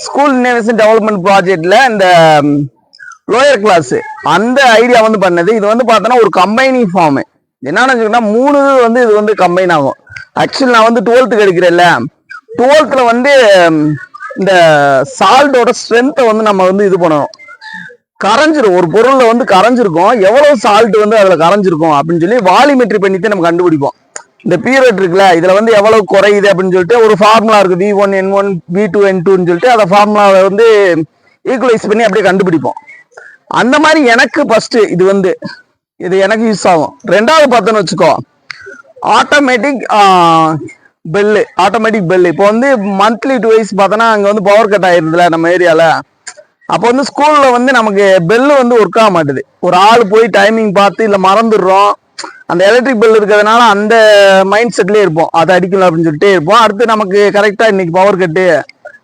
School innovation development ப்ராஜெக்ட்ல இந்த lower class அந்த ஐடியா வந்து பண்ணது. இது வந்து பார்த்தோன்னா ஒரு கம்பைனி ஃபார்ம். என்னன்னு வச்சுக்கோன்னா 3 வந்து இது வந்து கம்பைன் ஆகும். ஆக்சுவலி நான் வந்து 12th எடுக்கிறேன்ல, 12th வந்து இந்த சால்ட்டோட ஸ்ட்ரென்த்தை வந்து நம்ம வந்து இது பண்ணணும். கரைஞ்சிரும், ஒரு பொருள்ல வந்து கரைஞ்சிருக்கும், எவ்வளவு சால்ட் வந்து அதுல கரைஞ்சிருக்கும் அப்படின்னு சொல்லி வாலிமெட்ரி பண்ணிட்டு நம்ம கண்டுபிடிப்போம். இந்த பீரியட் இருக்குல்ல, இதுல வந்து எவ்வளவு குறையுது அப்படின்னு சொல்லிட்டு ஒரு ஃபார்முலா இருக்கு, V1N1 V2N2ன்னு சொல்லிட்டு அதை ஃபார்முலாவை வந்து ஈக்குவலைஸ் பண்ணி அப்படியே கண்டுபிடிப்போம். அந்த மாதிரி எனக்கு ஃபர்ஸ்ட் இது வந்து இது எனக்கு யூஸ் ஆகும். ரெண்டாவது பார்த்தோன்னு வச்சுக்கோ, ஆட்டோமேட்டிக் பெல்லு. இப்போ வந்து மந்த்லி 2 வைஸ் பார்த்தோன்னா அங்கே வந்து பவர் கட் ஆயிருதுல நம்ம ஏரியால. அப்போ வந்து ஸ்கூல்ல வந்து நமக்கு பெல்லு வந்து ஒர்க் ஆக மாட்டுது. ஒரு ஆள் போய் டைமிங் பார்த்து இல்லை மறந்துடுறோம். அந்த எலக்ட்ரிக் பெல் இருக்கிறதுனால அந்த மைண்ட் செட்லேயே இருப்போம், அதை அடிக்கணும் அப்படின்னு சொல்லிட்டே இருப்போம். அடுத்து நமக்கு கரெக்டாக இன்னைக்கு பவர் கட்டு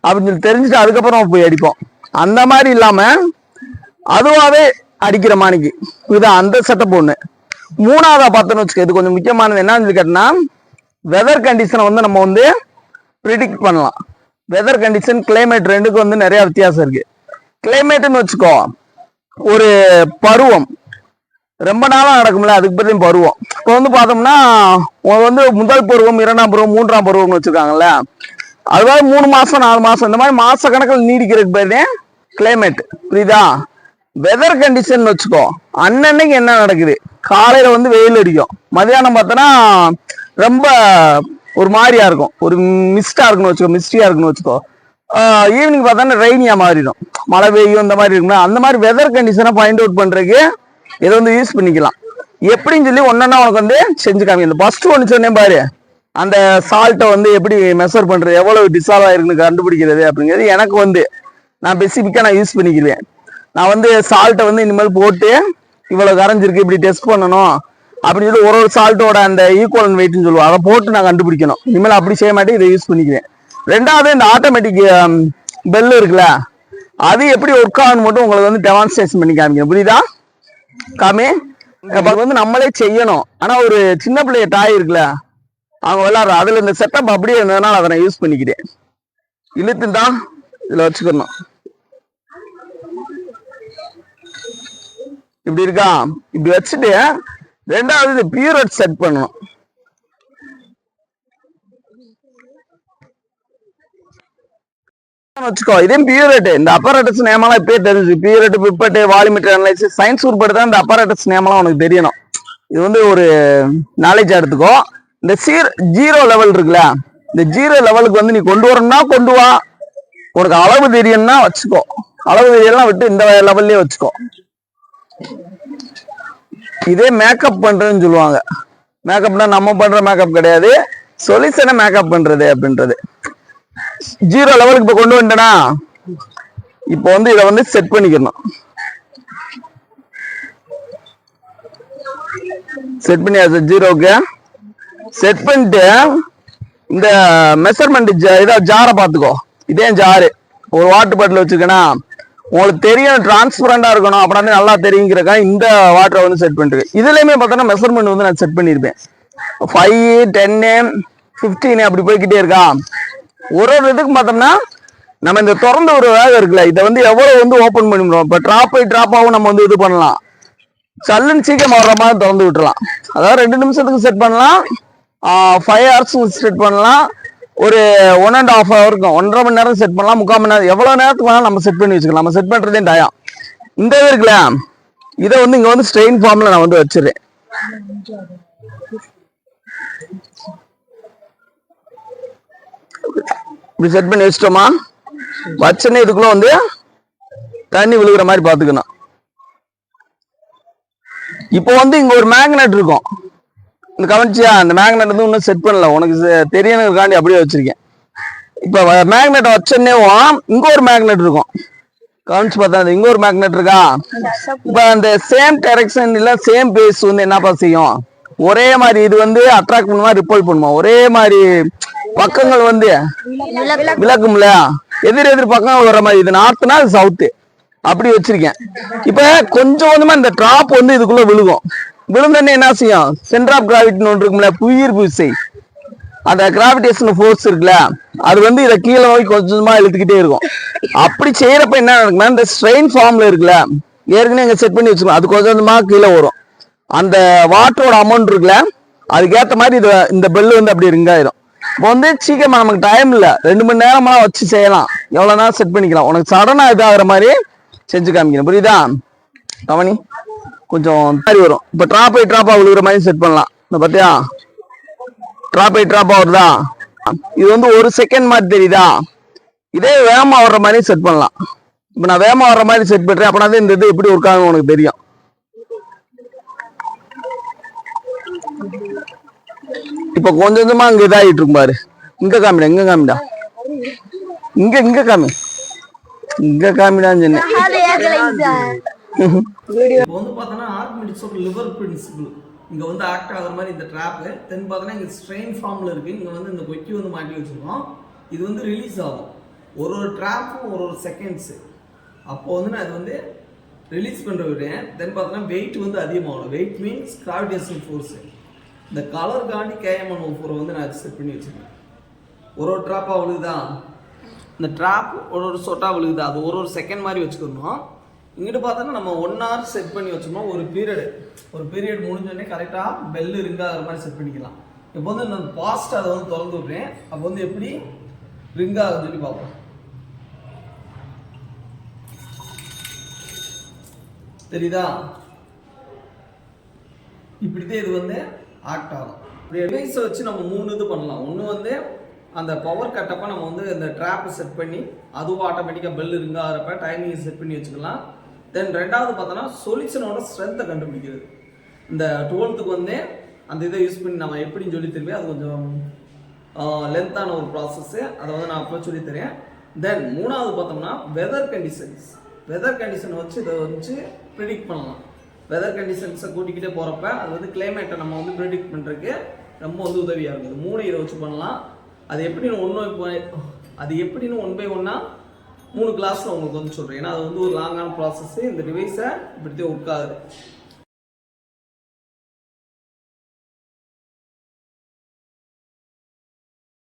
அப்படின்னு சொல்லி தெரிஞ்சுட்டு அதுக்கப்புறம் போய் அடிப்போம். அந்த மாதிரி இல்லாமல் அதுவாகவே அடிக்கிற மாணிக்கு இதுதான் அந்த செட்டப் ஒன்று. மூணாவதா பார்த்தோன்னு வச்சுக்க, இது கொஞ்சம் முக்கியமானது. என்னன்னு சொல்லி கேட்டோம்னா, வெதர் கண்டிஷனை வந்து நம்ம வந்து ப்ரிடிக்ட் பண்ணலாம். வெதர் கண்டிஷன் கிளைமேட் ரெண்டுக்கும் வந்து நிறைய வித்தியாசம் இருக்கு. கிளைமேட்னு வச்சுக்கோ, ஒரு பருவம் ரொம்ப நாளாக நடக்கும்ல, அதுக்கு பற்றி பருவம். இப்போ வந்து பார்த்தோம்னா உங்களுக்கு வந்து முதல் பருவம், 2ஆம் பருவம், 3ஆம் பருவம்னு வச்சுருக்காங்கல்ல. அதுவாக 3 மாதம் 4 மாதம் இந்த மாதிரி மாச கணக்கில் நீடிக்கிறதுக்கு பேரு கிளைமேட். புரியுதா? வெதர் கண்டிஷன் வச்சுக்கோ, அன்னன்னைக்கு என்ன நடக்குது. காலையில வந்து வெயில் அடிக்கும், மதியானம் பார்த்தோன்னா ரொம்ப ஒரு மாதிரியா இருக்கும், ஒரு மிஸ்டா இருக்குன்னு வச்சுக்கோ, மிஸ்டியா இருக்குன்னு வச்சுக்கோ. ஈவினிங் பார்த்தோன்னா ரெய்னியா மாறிடும், மழை பெய்யும், இந்த மாதிரி இருக்கும்னா அந்த மாதிரி வெதர் கண்டிஷனை ஃபைண்ட் அவுட் பண்றதுக்கு இதை வந்து யூஸ் பண்ணிக்கலாம். எப்படின்னு சொல்லி ஒன்னொன்னா உனக்கு வந்து செஞ்சு காமிக்கணும். ஃபர்ஸ்ட் ஒன்று சொன்னேன் பாரு, அந்த சால்ட்டை வந்து எப்படி மெஷர் பண்றது, எவ்வளவு டிசால்வ் ஆயிருக்குன்னு கண்டுபிடிக்கிறது அப்படிங்கிறது எனக்கு வந்து நான் ஸ்பெசிஃபிக்காக நான் யூஸ் பண்ணிக்கிறேன். நான் வந்து சால்ட்டை வந்து இனிமேல் போட்டு இவ்வளவு கரைஞ்சிருக்கு இப்படி டெஸ்ட் பண்ணணும் அப்படின்னு சொல்லி ஒரு சால்ட்டோட அந்த ஈக்குவல் வெயிட்னு சொல்லுவோம், அதை போட்டு நான் கண்டுபிடிக்கணும். இனிமேல் அப்படி செய்ய மாட்டேன், இதை யூஸ் பண்ணிக்கிறேன். ரெண்டாவது இந்த ஆட்டோமேட்டிக் பெல் இருக்குல்ல, அது எப்படி ஒர்க் ஆகுன்னு மட்டும் உங்களுக்கு வந்து டெமான்ஸ்ட்ரேஷன் பண்ணி காமிக்கணும். புரியுதா? காமி வந்து நம்மளே செய்யணும். ஆனா ஒரு சின்ன பிள்ளைய டாய் இருக்குல்ல, அவங்க விளையாடுற அதுல இந்த செட்டப் அப்படியே இருந்ததுனால அதை நான் யூஸ் பண்ணிக்கிறேன். இழுத்து தான் இதுல வச்சுக்கணும். இப்படி இருக்கா, இப்படி வச்சுட்டு ரெண்டாவது இந்த பீரியட் செட் பண்ணணும். வச்சுக்கோ, இதே பியூரேட். இந்த அப்பரேட்டஸ் நேமெல்லாம் இப்பயே தெரிஞ்சு, பியூரேட், பிப்பட், வால்யூமெட்ரி அனலைசிஸ், சயின்ஸ் உட்பட்டு தான் இந்த அப்பரேட்டஸ் நேமெல்லாம் உனக்கு தெரியணும். இது வந்து ஒரு நாலேஜ் எடுத்துக்கோ. இந்த 0 லெவல் இருக்குல்ல, இந்த 0 லெவலுக்கு வந்து நீ கொண்டு வரணும்னா கொண்டு வா. உனக்கு அளவு தெரியும்னா வச்சுக்கோ, அளவு தெரியலாம் விட்டு இந்த லெவல்லே வச்சுக்கோ. இதே மேக்கப் பண்றதுன்னு சொல்லுவாங்க. மேக்கப்னா நம்ம பண்ற மேக்கப் கிடையாது, சொல்யூஷனை மேக்கப் பண்றது அப்படின்றது. 0 லெவலுக்கு இப்ப கொண்டு வந்துட்டேனா, இப்போ வந்து இதை வந்து செட் பண்ணிக்கணும். செட் பண்ணியாச்சு, 0க்கு செட் பண்ணிட்டு இந்த மெஷர்மெண்ட் இதை ஜாரை பார்த்துக்கோ. இதே ஜாரு ஒரு வாட்டர் பாட்டில் வச்சிருக்கேன்னா உங்களுக்கு தெரியும், டிரான்ஸ்பரண்டா இருக்கணும் அப்படின்னா நல்லா தெரியுங்கிறக்கா இந்த வாட்டரை வந்து செட் பண்ணிருக்கு. இதுலயுமே பார்த்தோன்னா மெஷர்மெண்ட் வந்து நான் செட் பண்ணியிருப்பேன். 5, 10, 15 அப்படி போய்கிட்டே இருக்கா. ஒரு இதுக்கு பார்த்தோம்னா நம்ம இந்த திறந்த ஒரு வேகம் இருக்குல்ல, இதை வந்து எவ்வளவு வந்து ஓப்பன் பண்ணிடுறோம். இப்போ ட்ராப்பாகவும் நம்ம வந்து இது பண்ணலாம், சல்லுன்னு சீக்கிரம் வர்ற மாதிரி திறந்து விட்டுலாம். அதாவது 2 நிமிஷத்துக்கு செட் பண்ணலாம், 5 ஹவர்ஸ் செட் பண்ணலாம், ஒரு 1.5 ஹவருக்கும் 1.5 மணி நேரம் செட் பண்ணலாம், 3/4 மணி நேரம், எவ்வளவு நேரத்துக்கு வேணாலும் நம்ம செட் பண்ணி வச்சுக்கலாம். நம்ம செட் பண்றதே டயம். இந்த இது இருக்குல்ல, இதை வந்து இங்க வந்து ஸ்ட்ரெயின் ஃபார்ம்ல நான் வந்து வச்சிருக்கேன். இப்படி செட் பண்ணி வச்சிட்டோமா, வச்சனே இதுக்குள்ள வந்து தண்ணி விழுகிற மாதிரி பாத்துக்கணும். இப்போ வந்து இங்க ஒரு மேக்னெட் இருக்கும், இந்த கவனிச்சியா, அந்த மேக்னெட் வந்து இன்னும் செட் பண்ணல, உனக்கு தெரியணுக்காண்டி அப்படியே வச்சிருக்கேன். இப்ப மேக்னெட் வச்சனேவும் இங்க ஒரு மேக்னெட் இருக்கும், கவனிச்சு பார்த்தா இங்க ஒரு மேக்னெட் இருக்கா. இப்ப அந்த சேம் டைரக்ஷன் இல்ல சேம் பேஸ் வந்து என்னப்பா செய்யும், ஒரே மாதிரி இது வந்து அட்ராக்ட் பண்ணுமா ரிப்பல் பண்ணுமா, ஒரே மாதிரி பக்கங்கள் வந்து விளக்கும்ல, எதிர் பக்கம் வர மாதிரி. இது நார்த்னா அது சவுத்து, அப்படி வச்சிருக்கேன். இப்ப கொஞ்சம் கொஞ்சமா இந்த டிராப் வந்து இதுக்குள்ள விழுகும். விழுந்தோடனே என்ன செய்யும், சென்டர் ஆஃப் கிராவிட்டின்னு ஒன்று இருக்கும்ல, புவியீர்ப்பு விசை, அந்த கிராவிடேஷன் ஃபோர்ஸ் இருக்குல்ல அது வந்து இதை கீழே நோக்கி கொஞ்சமா இழுத்துக்கிட்டே இருக்கும். அப்படி செய்யறப்ப என்ன நடக்குன்னா இந்த ஸ்ட்ரெயின் ஃபார்ம்ல இருக்குல்ல ஏற்கனவே இங்க செட் பண்ணி வச்சுக்கணும், அது கொஞ்சம் கொஞ்சமா கீழே வரும். அந்த வாட்டரோட அமௌண்ட் இருக்குல்ல அதுக்கேற்ற மாதிரி இந்த பெல் வந்து அப்படி ரிங் ஆயிடும். இப்போ வந்து சீக்கிரமா நமக்கு டைம் இல்லை, 2 மணி நேரமா வச்சு செய்யலாம், எவ்வளோ நேரம் செட் பண்ணிக்கலாம். உனக்கு சடனா இதாகிற மாதிரி செஞ்சு காமிக்கணும், புரியுதா? கவனி கொஞ்சம் மாதிரி வரும். இப்போ ட்ராப்பா விழுகிற மாதிரி செட் பண்ணலாம். இந்த பார்த்தியா ட்ராப்பா வருதா? இது வந்து 1 செகண்ட் மாதிரி தெரியுதா? இதே வேகமா வர்ற மாதிரி செட் பண்ணலாம். இப்போ நான் வேகமா வர்ற மாதிரி செட் பண்றேன், அப்படின்னா இந்த இது எப்படி ஒர்க் ஆகும் உனக்கு தெரியும். இப்ப கொஞ்சம் கொஞ்சமா அங்க இதாகிட்டு இருக்கும் பாரு. இங்க காமிடா இங்க காமிடான்னு சொன்னேன். இப்போ வந்து பார்த்தோன்னா ஆர்கிமெடிக்ஸ் ஆஃப் லிவர் பிரின்சிபிள் இங்கே வந்து ஆக்ட் ஆகிற மாதிரி இந்த ட்ராப்பு தென் பார்த்தோன்னா இங்கே ஸ்ட்ரெயின் ஃபார்மில் இருக்குது. இங்கே வந்து இந்த கொக்கி வந்து மாட்டி வச்சுருக்கோம். இது வந்து ரிலீஸ் ஆகும் ஒரு ட்ராப்பும் ஒரு செகண்ட்ஸு. அப்போது வந்து நான் இது வந்து ரிலீஸ் பண்ணுற விட்டேன். தென் பார்த்தோன்னா வெயிட் வந்து அதிகமாகணும். Weight means gravitational force. இந்த கலருக்காண்டி KM104 வந்து நான் செட் பண்ணி வச்சுருக்கேன். ஒரு ட்ராப்பாக விழுகுதா, இந்த ட்ராப் ஒரு சொட்டாக விழுகுதா, அது ஒரு செகண்ட் மாதிரி வச்சுக்கணும். இங்கிட்டு பார்த்தோன்னா நம்ம 1 hour செட் பண்ணி வச்சோம்னா ஒரு பீரியட் முடிஞ்சோடனே கரெக்டாக பெல்லு ரிங் ஆகிற மாதிரி செட் பண்ணிக்கலாம். இப்போ வந்து நான் பாஸ்ட் அதை வந்து திறந்து விட்றேன். அப்போ வந்து எப்படி ரிங் ஆகுதுன்னு சொல்லி பார்ப்போம். தெரியுதா? இப்படிதான் இது வந்து ஆக்ட் ஆகும். டிவைஸை வச்சு நம்ம 3 இது பண்ணலாம். ஒன்று வந்து அந்த பவர் கட்டப்போ நம்ம வந்து இந்த ட்ராப்பை செட் பண்ணி அதுவும் ஆட்டோமேட்டிக்காக பெல் ரிங் ஆகிறப்ப டைமிங் செட் பண்ணி வச்சுக்கலாம். தென் ரெண்டாவது பார்த்தோன்னா சொல்யூஷனோட ஸ்ட்ரென்த்தை கண்டுபிடிக்கிறது. இந்த 12th வந்து அந்த இதை யூஸ் பண்ணி நம்ம எப்படின்னு சொல்லி தெரியும். அது கொஞ்சம் லென்த்தான ஒரு ப்ராசஸ்ஸு, அதை வந்து நான் அப்போ சொல்லி தரேன். தென் மூணாவது பார்த்தோம்னா வெதர் கண்டிஷன் வச்சு இதை வச்சு ப்ரிடிக்ட் பண்ணலாம். வெதர் கண்டிஷன்ஸை கூட்டிக்கிட்டே போகிறப்ப அது வந்து கிளைமேட்டை நம்ம வந்து ப்ரிடிக்ட் பண்ணுறதுக்கு ரொம்ப வந்து உதவியாக இருக்குது. 3 இதை வச்சு பண்ணலாம். அது எப்படின்னு 1 by 1 3 கிளாஸில் உங்களுக்கு வந்து சொல்கிறேன். ஏன்னா அது வந்து ஒரு லாங்கான ப்ராசஸ்ஸு. இந்த டிவைஸை இப்படித்தான் ஒர்க் ஆகுது.